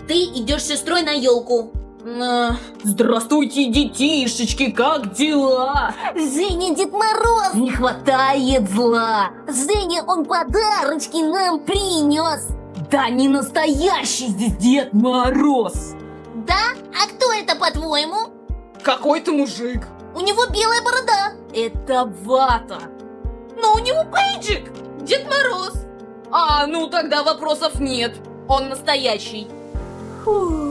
ты идешь с сестрой на елку. Здравствуйте, детишечки, как дела? Женя, Дед Мороз! Не хватает зла. Женя, он подарочки нам принес! Да не настоящий здесь Дед Мороз. Да? А кто это, по-твоему? Какой-то мужик. У него белая борода. Это вата. Но у него пейджик. Дед Мороз. Ну тогда вопросов нет. Он настоящий. Фу.